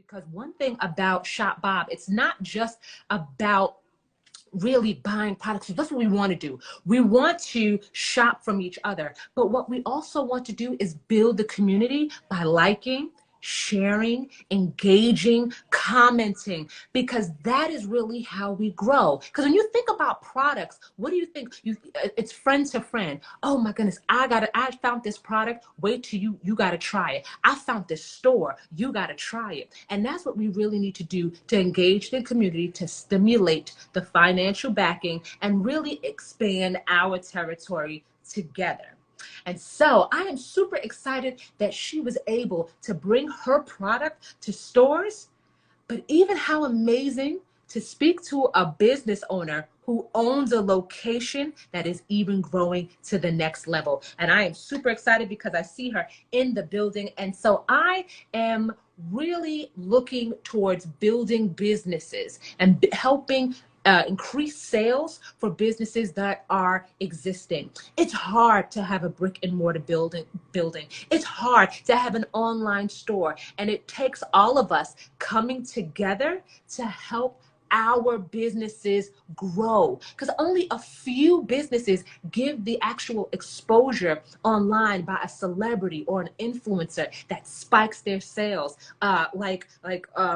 because one thing about Shop Bob, it's not just about really buying products. That's what we want to do. We want to shop from each other. But what we also want to do is build the community by liking, sharing, engaging, commenting, because that is really how we grow. Because when you think about products, what do you think? It's friend to friend. Oh my goodness, I found this product. Wait till you gotta try it. I found this store. You gotta try it. And that's what we really need to do to engage the community, to stimulate the financial backing, and really expand our territory together. And so I am super excited that she was able to bring her product to stores, but even how amazing to speak to a business owner who owns a location that is even growing to the next level. And I am super excited because I see her in the building. And so I am really looking towards building businesses and helping increase sales for businesses that are existing. It's hard to have a brick and mortar building. It's hard to have an online store. And it takes all of us coming together to help our businesses grow, because only a few businesses give the actual exposure online by a celebrity or an influencer that spikes their sales, like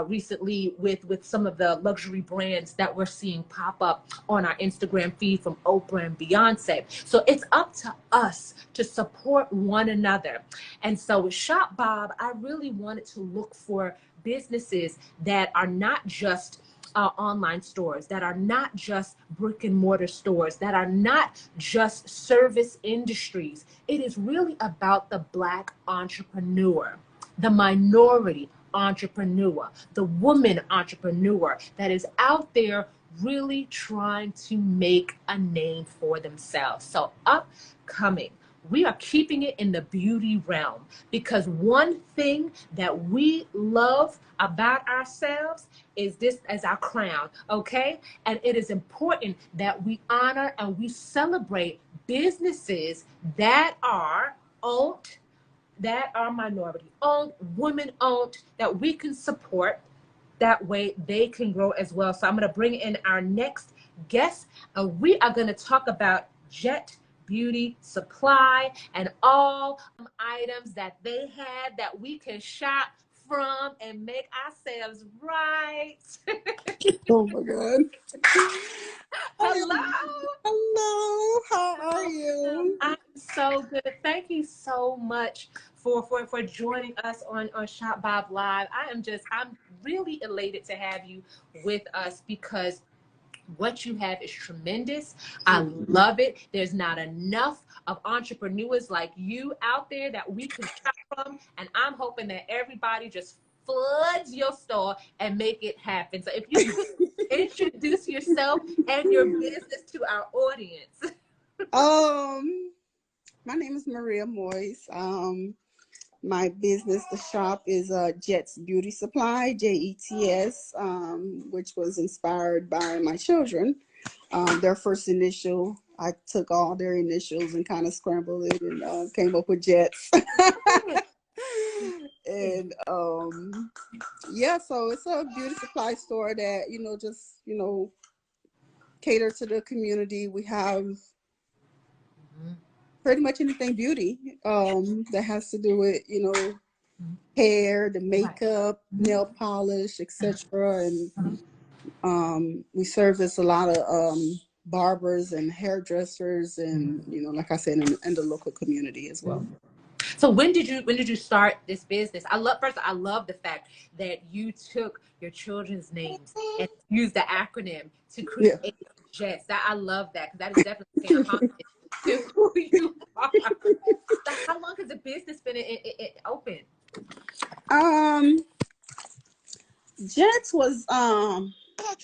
recently with some of the luxury brands that we're seeing pop up on our Instagram feed from Oprah and Beyonce. So it's up to us to support one another. And so with Shop Bob, I really wanted to look for businesses that are not just online stores, that are not just brick and mortar stores, that are not just service industries. It is really about the Black entrepreneur, the minority entrepreneur, the woman entrepreneur that is out there really trying to make a name for themselves. So upcoming, we are keeping it in the beauty realm, because one thing that we love about ourselves is this as our crown, okay? And it is important that we honor and we celebrate businesses that are owned, that are minority owned, women owned, that we can support. That way they can grow as well. So I'm going to bring in our next guest, and we are going to talk about Jet Beauty Supply and all items that they had that we can shop from and make ourselves right. Oh my God. Hello. Hello. How are you? I'm so good. Thank you so much for joining us on Shop Bob Live. I'm really elated to have you with us, because what you have is tremendous. I love it. There's not enough of entrepreneurs like you out there that we can shop from. And I'm hoping that everybody just floods your store and make it happen. So if you could introduce yourself and your business to our audience. My name is Maria Moyes. My business, the shop, is Jets Beauty Supply, JETS, which was inspired by my children. Their first initial, I took all their initials and kind of scrambled it and came up with Jets. And yeah, so it's a beauty supply store that, just, cater to the community. We have pretty much anything beauty that has to do with, hair, the makeup, nail polish, etc. And we service a lot of barbers and hairdressers, and like I said, in the local community as well. So when did you start this business? I love the fact that you took your children's names and used the acronym to create Jets. I love that, because that is definitely homage to who you are. So how long has the business been open? Jets was oh my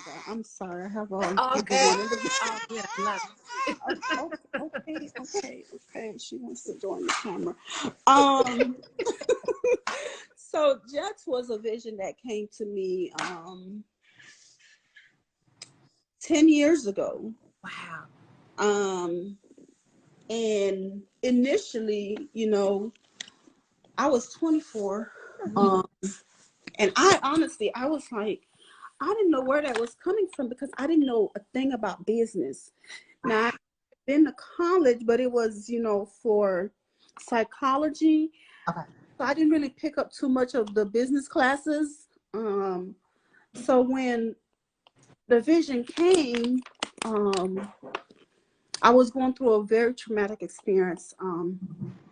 God, I'm sorry, I have okay, she wants to join the camera. So Jets was a vision that came to me 10 years ago. Wow. And initially, I was 24 Um, and I honestly, I was like, I didn't know where that was coming from because I didn't know a thing about business. Now, I've been to college, but it was, for psychology. Okay. So I didn't really pick up too much of the business classes. So when the vision came, I was going through a very traumatic experience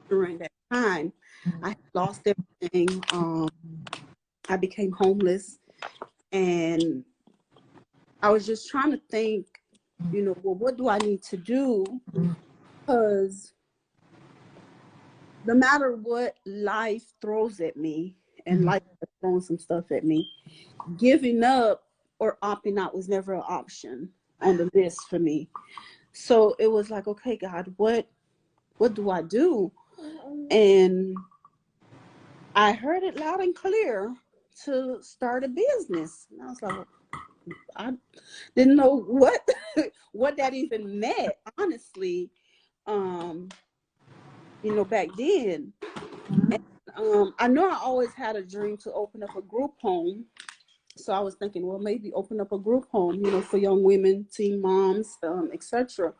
during that time. I had lost everything. I became homeless, and I was just trying to think, well, what do I need to do? Because no matter what life throws at me, and life has thrown some stuff at me, giving up or opting out was never an option on the list for me. So it was like, okay, God, what do I do? And I heard it loud and clear to start a business. And I was like, I didn't know what what that even meant, honestly. Back then. And, I know I always had a dream to open up a group home. So I was thinking, well, maybe open up a group home, for young women, teen moms, etc.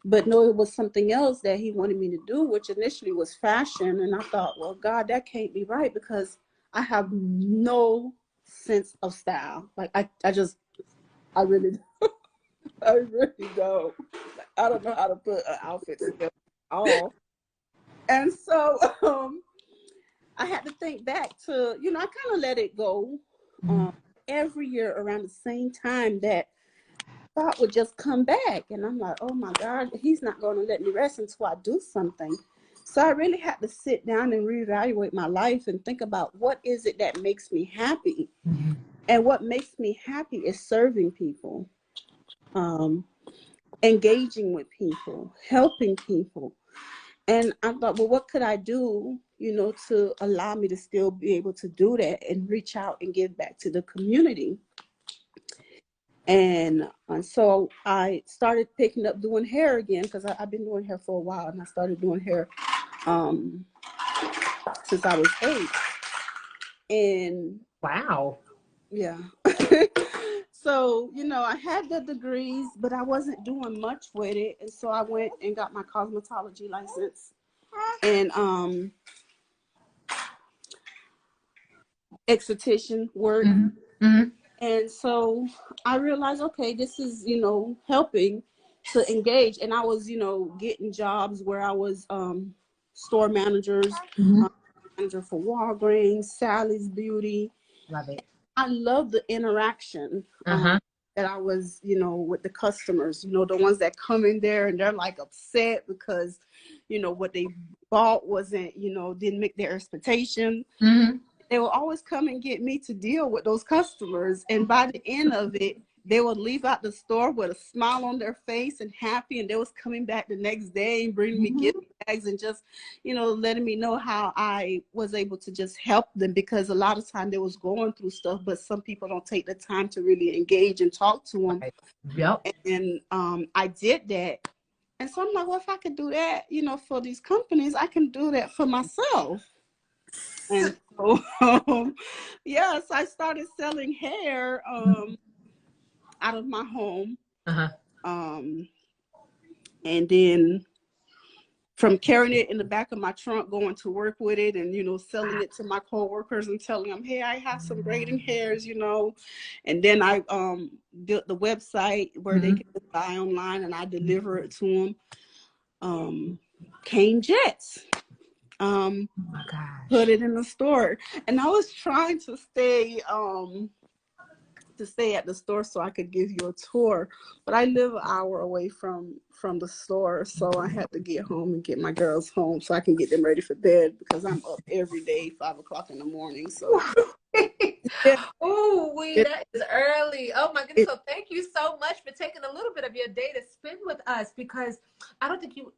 But no, it was something else that he wanted me to do, which initially was fashion. And I thought, well, God, that can't be right because I have no sense of style. Like I really, I really don't. I don't know how to put an outfit together at all. And so I had to think back to, I kind of let it go. Every year around the same time that thought would just come back. And I'm like, oh my God, he's not going to let me rest until I do something. So I really had to sit down and reevaluate my life and think about what is it that makes me happy. And what makes me happy is serving people, engaging with people, helping people. And I thought, well, what could I do, to allow me to still be able to do that and reach out and give back to the community? And so I started picking up doing hair again because I've been doing hair for a while, and I started doing hair since I was 8. And Wow. yeah. So, I had the degrees, but I wasn't doing much with it. And so I went and got my cosmetology license and esthetician work. And so I realized, okay, this is, helping to engage. And I was, getting jobs where I was store managers, manager for Walgreens, Sally's Beauty. Love it. I love the interaction that I was, with the customers, the ones that come in there and they're like upset because, what they bought wasn't, didn't make their expectation. They will always come and get me to deal with those customers. And by the end of it, they would leave out the store with a smile on their face and happy. And they was coming back the next day and bringing me gift bags and just, letting me know how I was able to just help them, because a lot of time they was going through stuff, but some people don't take the time to really engage and talk to them. Yep. And I did that. And so I'm like, well, if I could do that, for these companies, I can do that for myself. And so, yes, I started selling hair out of my home. And then from carrying it in the back of my trunk, going to work with it and, selling it to my coworkers and telling them, hey, I have some braiding hairs, And then I built the website where they can buy online and I deliver it to them. Came Jets. Oh my gosh. Put it in the store. And I was trying to stay at the store so I could give you a tour, but I live an hour away from the store, so I had to get home and get my girls home so I can get them ready for bed, because I'm up every day 5 o'clock in the morning. So that is early. Oh my goodness. So thank you so much for taking a little bit of your day to spend with us, because I don't think you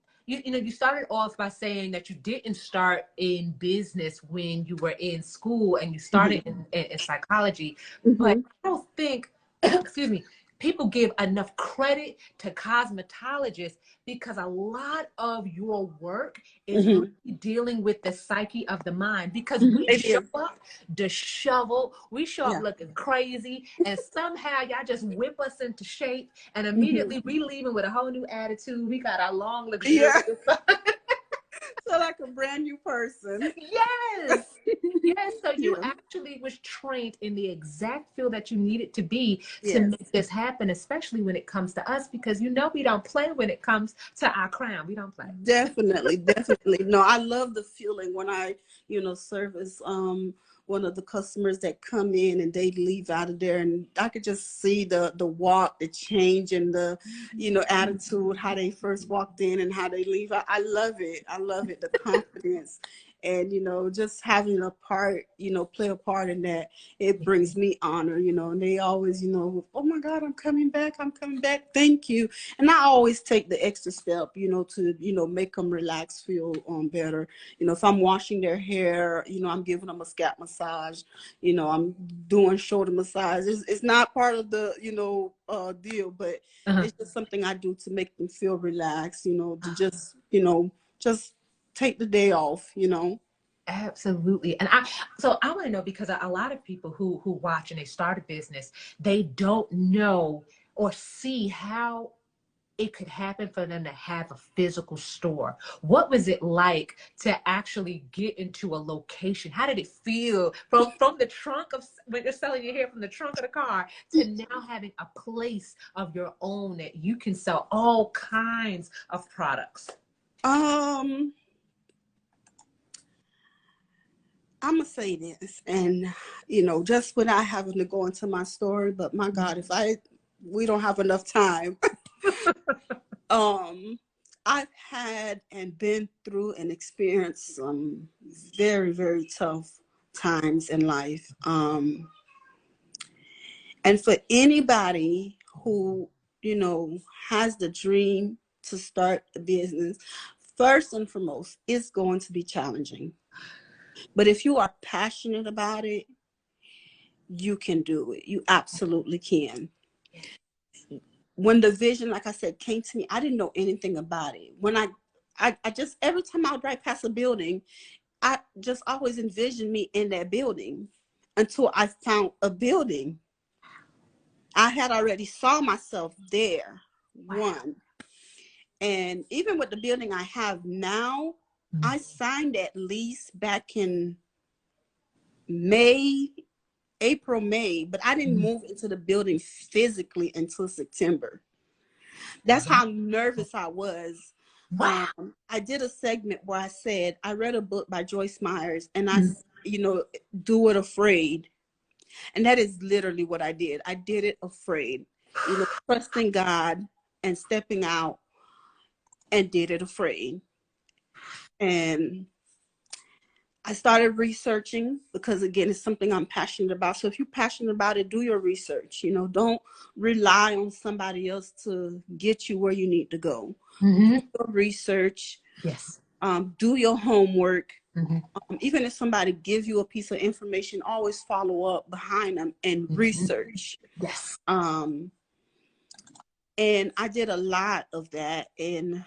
started off by saying that you didn't start in business when you were in school and you started in psychology. But I don't think, excuse me, people give enough credit to cosmetologists because a lot of your work is Mhm. really dealing with the psyche of the mind, because Mhm. we It show is. up disheveled, we show up Yeah. looking crazy, and somehow y'all just whip us into shape, and Mhm. immediately we leaving with a whole new attitude. We got our long, luxurious. Yeah. So like a brand new person. Yes. Yes, so you Yeah. actually was trained in the exact field that you needed to be to Yes. make this happen, especially when it comes to us, because you know we don't play when it comes to our crown. We don't play. Definitely, definitely. No, I love the feeling when I, service one of the customers that come in and they leave out of there, and I could just see the walk, the change, and the attitude, how they first walked in and how they leave. I love it. I love it. The confidence, and just having a part, play a part in that. It brings me honor, and they always, oh my God, I'm coming back. I'm coming back. Thank you. And I always take the extra step, to, make them relax, feel better. If I'm washing their hair, I'm giving them a scalp massage, I'm doing shoulder massage. It's not part of the, deal, but Uh-huh. it's just something I do to make them feel relaxed, to just take the day off. Absolutely. And I want to know, because a lot of people who watch and they start a business, they don't know or see how it could happen for them to have a physical store. What was it like to actually get into a location? How did it feel from the trunk of, when you're selling your hair, from the trunk of the car to now having a place of your own that you can sell all kinds of products? Um, I'm gonna say this, and just without having to go into my story, but my God, if we don't have enough time. um, I've had and been through and experienced some very, very tough times in life. And for anybody who, has the dream to start a business, first and foremost, it's going to be challenging. But if you are passionate about it, you can do it. You absolutely can. When the vision, like I said, came to me, I didn't know anything about it. When I just, every time I would drive past a building, I just always envisioned me in that building until I found a building. I had already saw myself there, one. And even with the building I have now, I signed that lease back in May, April, May, but I didn't move into the building physically until September. That's how nervous I was. Wow. I did a segment where I said, I read a book by Joyce Myers, and I, do it afraid. And that is literally what I did. I did it afraid, trusting God and stepping out, and did it afraid. And I started researching because, again, it's something I'm passionate about. So if you're passionate about it, do your research. Don't rely on somebody else to get you where you need to go. Mm-hmm. Do your research. Yes. Do your homework. Mm-hmm. Even if somebody gives you a piece of information, always follow up behind them and research. Yes. And I did a lot of that, and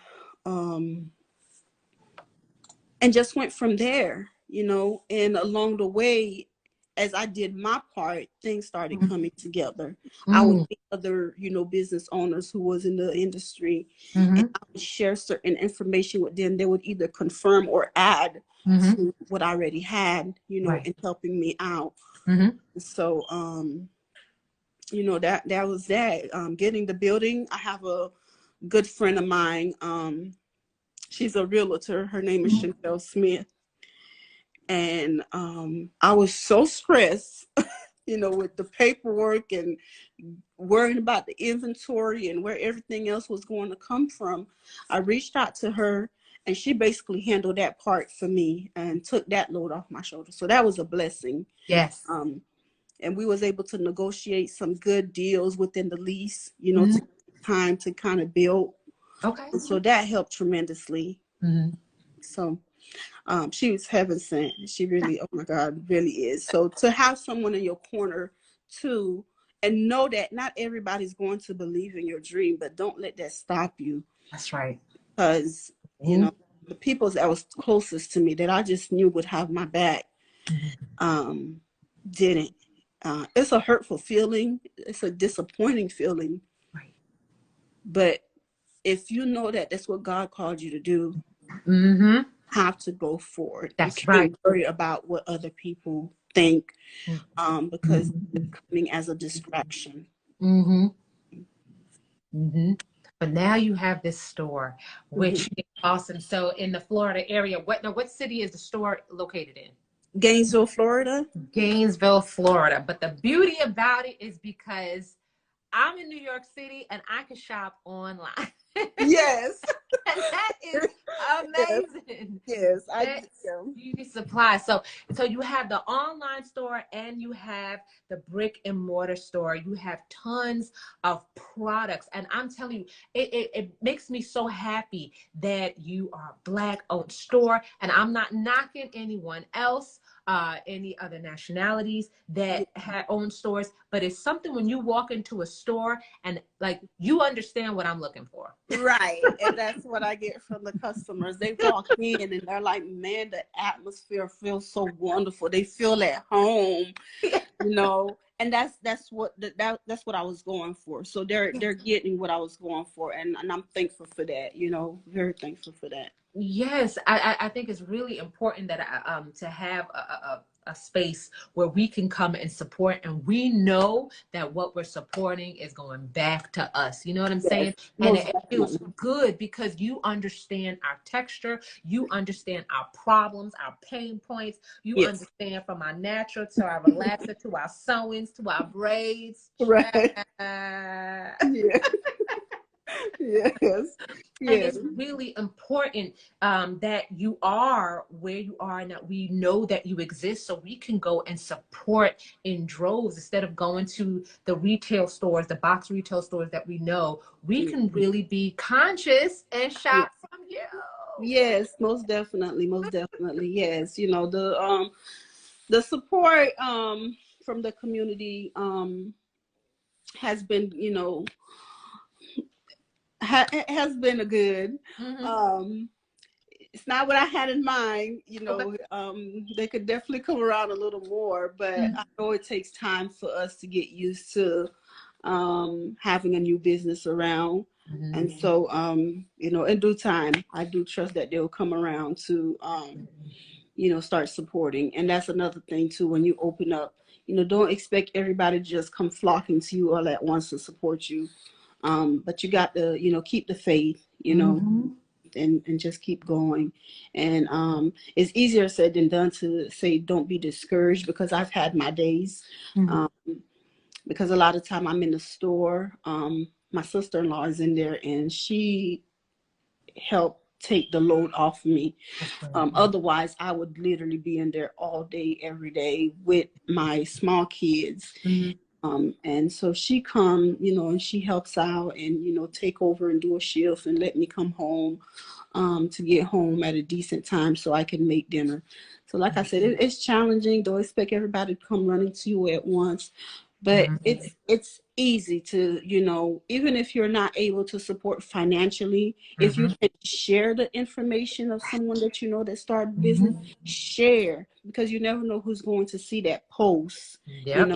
just went from there, and along the way, as I did my part, things started coming together. I would meet other, business owners who was in the industry, and I would share certain information with them. They would either confirm or add to what I already had, Right. in helping me out. So, that was that. Getting the building. I have a good friend of mine. She's a realtor. Her name is Chantel Smith. And I was so stressed, with the paperwork and worrying about the inventory and where everything else was going to come from. I reached out to her, and she basically handled that part for me and took that load off my shoulders. So that was a blessing. Yes. And we was able to negotiate some good deals within the lease, to time to kind of build. Okay. And so that helped tremendously. So she was heaven sent. She really, oh my God, really is. So to have someone in your corner too, and know that not everybody's going to believe in your dream, but don't let that stop you. That's right. Because, you know, the people that was closest to me that I just knew would have my back, didn't. It's a hurtful feeling. It's a disappointing feeling. Right. But if you know that that's what God called you to do, have to go for it. That's You can't right. worry about what other people think, because it's coming as a distraction. But now you have this store, which is awesome. So in the Florida area, what city is the store located in? Gainesville, Florida. Gainesville, Florida. But the beauty about it is because I'm in New York City and I can shop online. Yes. And that is amazing. Yes, I That's do. Beauty Supply. So you have the online store and you have the brick and mortar store. You have tons of products. And I'm telling you, it makes me so happy that you are a Black owned store. And I'm not knocking anyone else, any other nationalities that own stores, but it's something when you walk into a store and like you understand what I'm looking for. Right. And that's what I get from the customers. They walk in and they're like, man, the atmosphere feels so wonderful. They feel at home, you know. And that's what that's what I was going for. So they're getting what I was going for, and I'm thankful for that, you know, very thankful for that. Yes, I think it's really important that to have a space where we can come and support, and we know that what we're supporting is going back to us. You know what I'm saying? And it feels good because you understand our texture, you understand our problems, our pain points, you understand from our natural to our relaxer to our sewings to our braids. Right. Yeah. Yes. And it's really important that you are where you are and that we know that you exist so we can go and support in droves instead of going to the retail stores, the box retail stores that we know. We can really be conscious and shop from you. Yes, most definitely. Yes. You know, the support from the community has been, you know, has been a good. It's not what I had in mind, you know. They could definitely come around a little more, but I know it takes time for us to get used to having a new business around. And so, you know, in due time, I do trust that they'll come around to, you know, start supporting. And that's another thing too, when you open up, you know, don't expect everybody to just come flocking to you all at once to support you. But you got to, you know, keep the faith, you know, and just keep going. And it's easier said than done to say, don't be discouraged, because I've had my days. Because a lot of time I'm in the store. My sister-in-law is in there and she helped take the load off me. Otherwise, I would literally be in there all day, every day with my small kids. And so she come, you know, and she helps out and, you know, take over and do a shift and let me come home to get home at a decent time so I can make dinner. So like I said, it's challenging. Don't expect everybody to come running to you at once. But it's easy to, you know, even if you're not able to support financially, if you can share the information of someone that you know that started business, share, because you never know who's going to see that post, you know.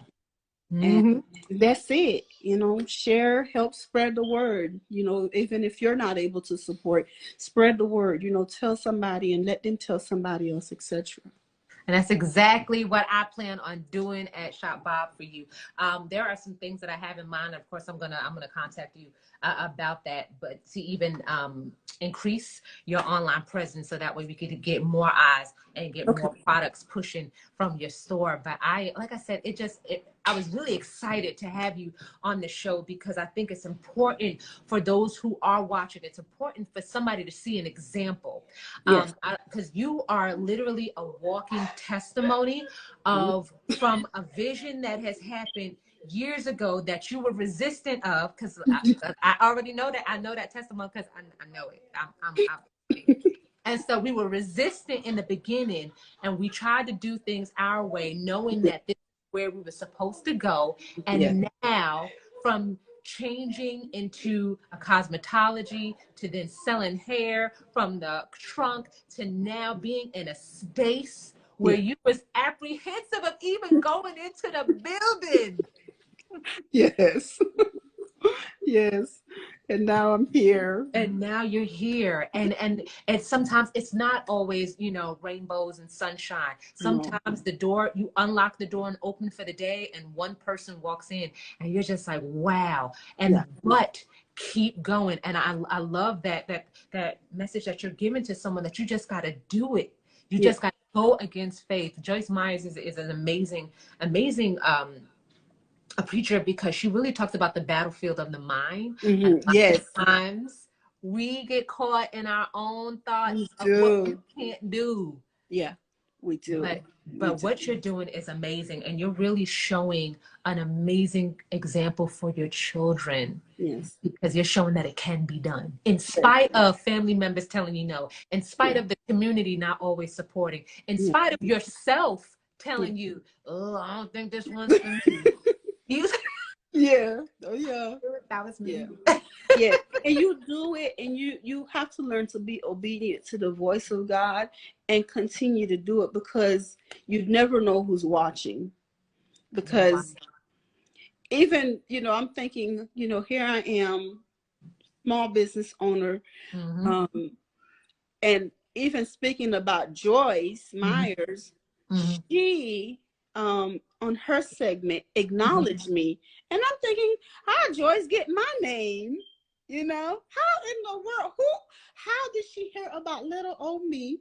And that's it, you know, share, help spread the word, you know, even if you're not able to support, spread the word, you know, tell somebody and let them tell somebody else, etc. And that's exactly what I plan on doing at Shop Bob for you. There are some things that I have in mind. Of course, I'm gonna contact you about that, but to even increase your online presence so that way we could get more eyes and get more products pushing from your store. But like I said, I was really excited to have you on the show because I think it's important for those who are watching. It's important for somebody to see an example, because you are literally a walking testimony from a vision that has happened years ago that you were resistant of, because I already know that. I know that testimony because I know it. And so we were resistant in the beginning and we tried to do things our way, knowing that this where we were supposed to go. Yeah. And now, from changing into a cosmetology to then selling hair, from the trunk to now being in a space where Yeah. you was apprehensive of even going into the building. Yes. Yes. And now I'm here. And now you're here, and sometimes it's not always, you know, rainbows and sunshine. No. Sometimes the door, you unlock the door and open for the day, and one person walks in and you're just like, wow. Yeah. And but keep going. And I love that message that you're giving to someone, that you just got to do it. You Yeah. just got to go against faith. Joyce Myers is an amazing a preacher, because she really talks about the battlefield of the mind. And a lot Yes. of times we get caught in our own thoughts We of what we do. can't do. Yeah. We do. But We do. what you're doing is amazing, and you're really showing an amazing example for your children, Yes. because you're showing that it can be done in spite of family members telling you no, in spite Yeah. of the community not always supporting, in Yeah. spite of yourself telling you, oh, I don't think this one's for me. Yeah. Oh yeah. That was me. Yeah. Yeah. And you do it, and you have to learn to be obedient to the voice of God and continue to do it, because you never know who's watching. Because even, you know, I'm thinking, you know, here I am, small business owner. Mm-hmm. And even speaking about Joyce Myers, Mm-hmm. she on her segment acknowledged me, and I'm thinking, how Joyce get my name? You know, how in the world? How did she hear about little old me?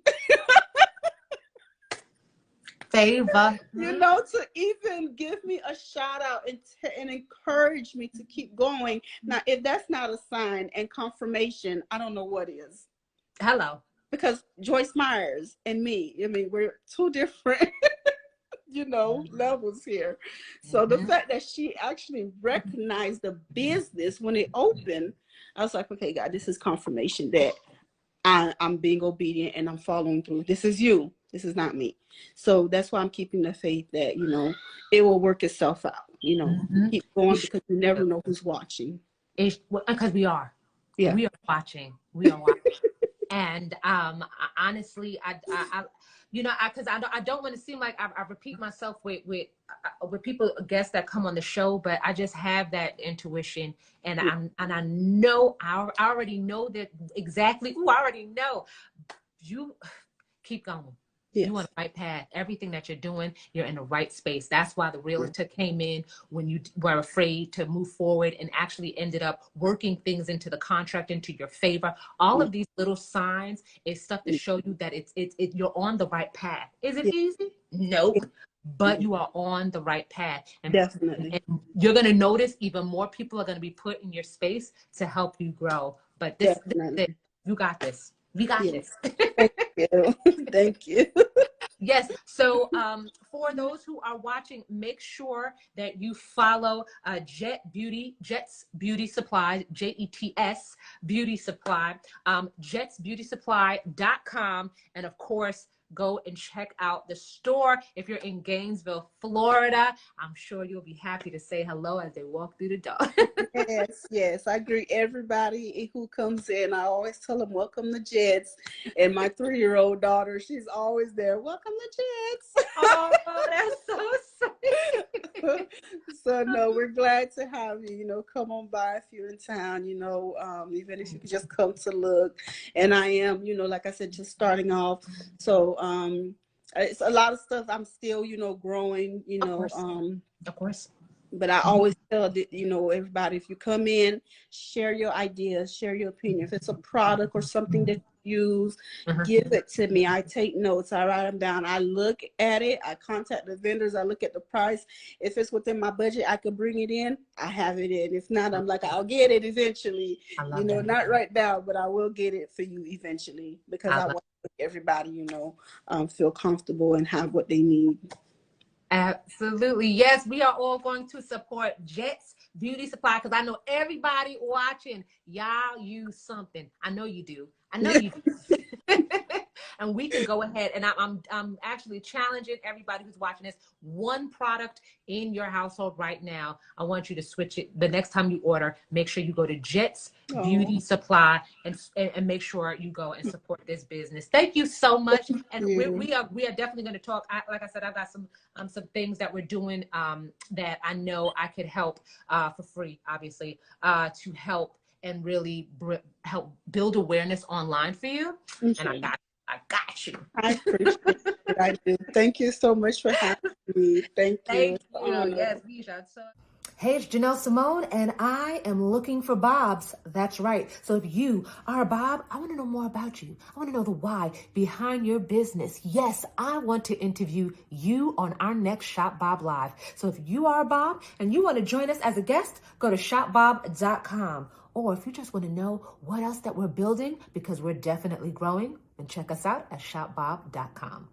Favor. You know, to even give me a shout out and encourage me to keep going. Now, if that's not a sign and confirmation, I don't know what is. Hello. Because Joyce Myers and me, I mean, we're two different, you know, levels here. So the fact that she actually recognized the business when it opened, I was like, okay, God, this is confirmation that I'm being obedient and I'm following through. This is you. This is not me. So that's why I'm keeping the faith that, you know, it will work itself out. You know, keep going, because you never know who's watching. Because we are. Yeah. We are watching. We are watching. And honestly, I you know, because I don't want to seem like I repeat myself with people, guests that come on the show, but I just have that intuition, and I know I already know that exactly. Ooh, I already know. You keep going. Yes. You're on the right path. Everything that you're doing, you're in the right space. That's why the realtor came in when you were afraid to move forward, and actually ended up working things into the contract into your favor. All of these little signs is stuff to show you that you're on the right path. Is it easy? Nope. But you are on the right path. And definitely. And you're going to notice even more people are going to be put in your space to help you grow. But this you got this. We got this. Thank you. Thank you. Yes. So for those who are watching, make sure that you follow Jets Beauty Supply, JETS Beauty Supply, jetsbeautysupply.com. And of course, go and check out the store. If you're in Gainesville, Florida, I'm sure you'll be happy to say hello as they walk through the door. Yes. I greet everybody who comes in. I always tell them, welcome to Jets. And my 3-year-old daughter, she's always there. Welcome to Jets. Oh, that's so sweet. So, no, we're glad to have you. You know, come on by if you're in town, you know, even if you could just come to look. And I am, you know, like I said, just starting off. So, it's a lot of stuff. I'm still, you know, growing, you know. Of course. But I always tell, you know, everybody, if you come in, share your ideas, share your opinion. If it's a product or something that you use, give it to me. I take notes. I write them down. I look at it. I contact the vendors. I look at the price. If it's within my budget, I could bring it in. I have it in. If not, I'm like, I'll get it eventually. You know, not right now, but I will get it for you eventually, because I want to make everybody, you know, feel comfortable and have what they need. Absolutely. Yes, we are all going to support Jets Beauty Supply, because I know everybody watching, y'all use something. I know you do. I know you do. and we can go ahead and I'm actually challenging everybody who's watching this. One product in your household right now, I want you to switch it. The next time you order, make sure you go to Jets Beauty Supply and make sure you go and support this business. Thank you so much. And we are definitely going to talk. Like I said, I've got some things that we're doing that I know I could help for free, obviously, to help and really help build awareness online for you. And I got you. I appreciate it. I do. Thank you so much for having me. Thank you. Yes, Misha. Hey, it's Janelle Simone, and I am looking for Bobs. That's right. So if you are a Bob, I want to know more about you. I want to know the why behind your business. Yes, I want to interview you on our next Shop Bob Live. So if you are a Bob and you want to join us as a guest, go to shopbob.com. Or if you just want to know what else that we're building, because we're definitely growing, then check us out at shopbob.com.